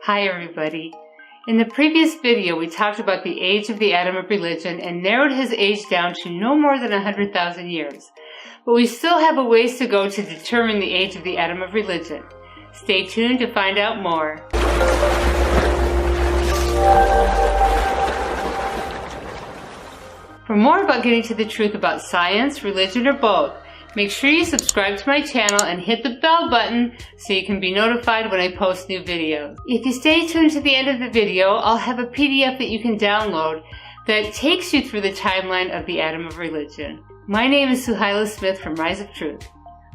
Hi everybody. In the previous video we talked about the age of the Adam of religion and narrowed his age down to no more than 100,000 years. But we still have a ways to go to determine the age of the Adam of religion. Stay tuned to find out more. For more about getting to the truth about science, religion, or both, make sure you subscribe to my channel and hit the bell button so you can be notified when I post new videos. If you stay tuned to the end of the video, I'll have a PDF that you can download that takes you through the timeline of the Adam of religion. My name is Suhaila Smith from Rise of Truth.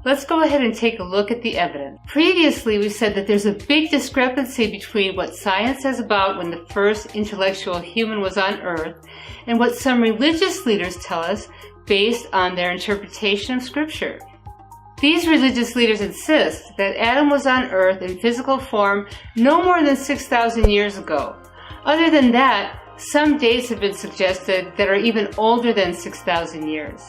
Let's go ahead and take a look at the evidence. Previously, we said that there's a big discrepancy between what science says about when the first intellectual human was on Earth and what some religious leaders tell us based on their interpretation of Scripture. These religious leaders insist that Adam was on Earth in physical form no more than 6,000 years ago. Other than that, some dates have been suggested that are even older than 6,000 years.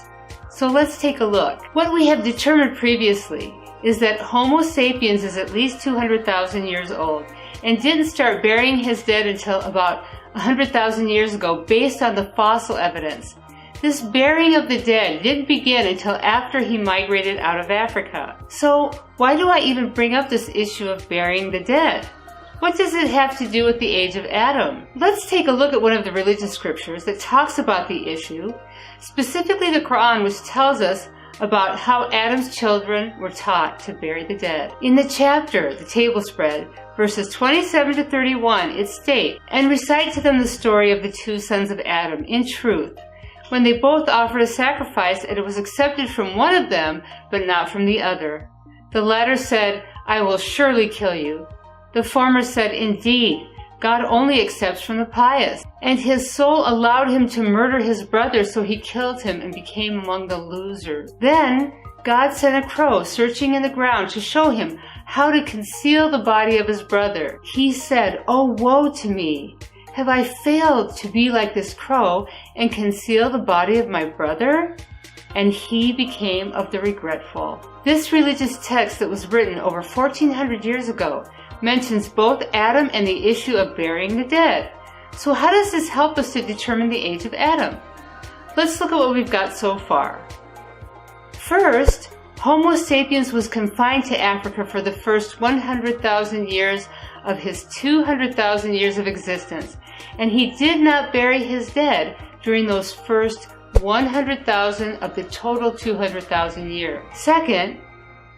So let's take a look. What we have determined previously is that Homo sapiens is at least 200,000 years old and didn't start burying his dead until about 100,000 years ago based on the fossil evidence. This burying of the dead didn't begin until after he migrated out of Africa. So why do I even bring up this issue of burying the dead? What does it have to do with the age of Adam? Let's take a look at one of the religious scriptures that talks about the issue, specifically the Quran, which tells us about how Adam's children were taught to bury the dead. In the chapter, the table spread, verses 27 to 31, it states, "And recite to them the story of the two sons of Adam in truth, when they both offered a sacrifice, and it was accepted from one of them, but not from the other. The latter said, 'I will surely kill you.' The former said, 'Indeed, God only accepts from the pious.' And his soul allowed him to murder his brother, so he killed him and became among the losers. Then God sent a crow searching in the ground to show him how to conceal the body of his brother. He said, 'Oh, woe to me! Have I failed to be like this crow and conceal the body of my brother?' And he became of the regretful." This religious text that was written over 1400 years ago mentions both Adam and the issue of burying the dead. So how does this help us to determine the age of Adam? Let's look at what we've got so far. First, Homo sapiens was confined to Africa for the first 100,000 years of his 200,000 years of existence, and he did not bury his dead during those first 100,000 of the total 200,000 years. Second,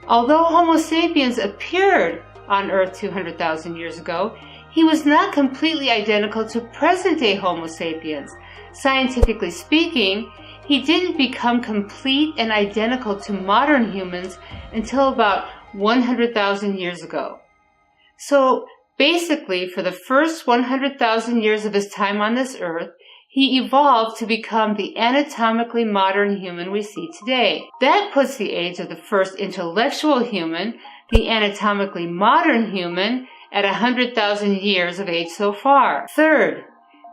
although Homo sapiens appeared on Earth 200,000 years ago, he was not completely identical to present-day Homo sapiens. Scientifically speaking, he didn't become complete and identical to modern humans until about 100,000 years ago. So basically, for the first 100,000 years of his time on this earth, he evolved to become the anatomically modern human we see today. That puts the age of the first intellectual human, the anatomically modern human, at 100,000 years of age so far. Third,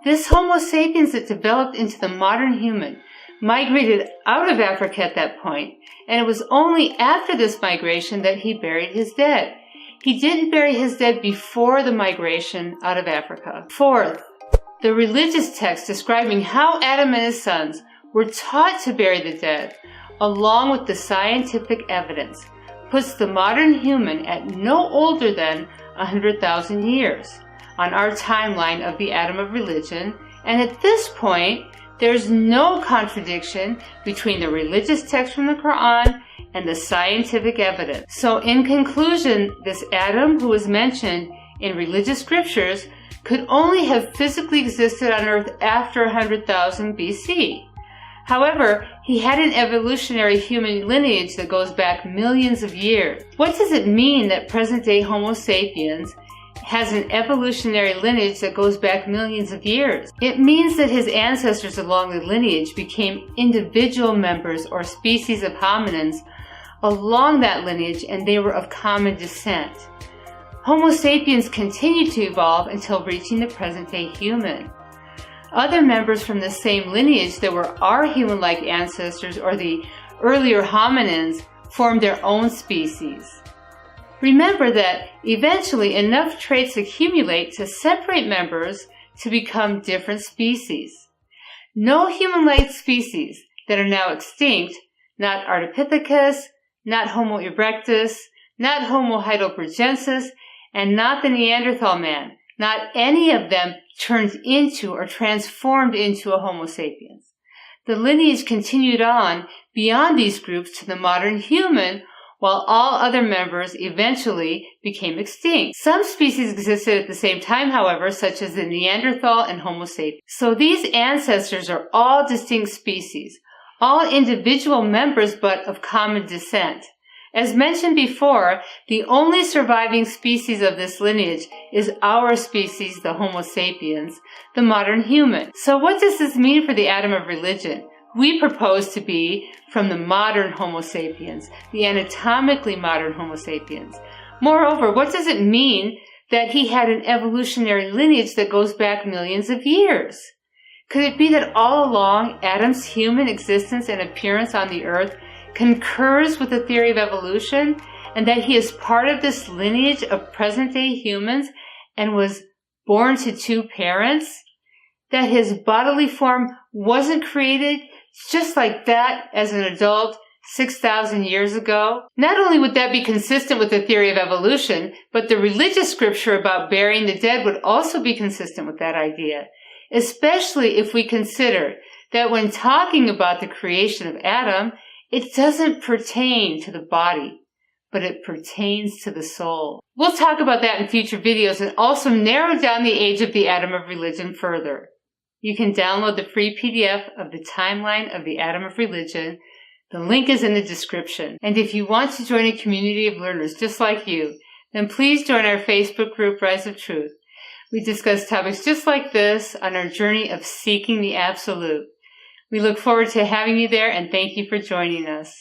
this Homo sapiens that developed into the modern human migrated out of Africa at that point, and it was only after this migration that he buried his dead. He didn't bury his dead before the migration out of Africa. Fourth, the religious text describing how Adam and his sons were taught to bury the dead, along with the scientific evidence, puts the modern human at no older than 100,000 years on our timeline of the Adam of religion, and at this point, there's no contradiction between the religious text from the Quran and the scientific evidence. So in conclusion, this Adam who was mentioned in religious scriptures could only have physically existed on Earth after 100,000 BC. However, he had an evolutionary human lineage that goes back millions of years. What does it mean that present-day Homo sapiens has an evolutionary lineage that goes back millions of years? It means that his ancestors along the lineage became individual members or species of hominins along that lineage, and they were of common descent. Homo sapiens continued to evolve until reaching the present-day human. Other members from the same lineage that were our human-like ancestors or the earlier hominins formed their own species. Remember that eventually enough traits accumulate to separate members to become different species. No human-like species that are now extinct, not Ardipithecus, not Homo erectus, not Homo heidelbergensis, and not the Neanderthal man, not any of them turned into or transformed into a Homo sapiens. The lineage continued on beyond these groups to the modern human, while all other members eventually became extinct. Some species existed at the same time, however, such as the Neanderthal and Homo sapiens. So these ancestors are all distinct species, all individual members but of common descent. As mentioned before, the only surviving species of this lineage is our species, the Homo sapiens, the modern human. So what does this mean for the Adam of religion? We propose to be from the modern Homo sapiens, the anatomically modern Homo sapiens. Moreover, what does it mean that he had an evolutionary lineage that goes back millions of years? Could it be that all along Adam's human existence and appearance on the earth concurs with the theory of evolution, and that he is part of this lineage of present-day humans and was born to two parents? That his bodily form wasn't created just like that as an adult 6,000 years ago? Not only would that be consistent with the theory of evolution, but the religious scripture about burying the dead would also be consistent with that idea, especially if we consider that when talking about the creation of Adam, it doesn't pertain to the body, but it pertains to the soul. We'll talk about that in future videos and also narrow down the age of the Adam of religion further. You can download the free PDF of the timeline of the Adam of religion. The link is in the description. And if you want to join a community of learners just like you, then please join our Facebook group, Rise of Truth. We discuss topics just like this on our journey of seeking the absolute. We look forward to having you there, and thank you for joining us.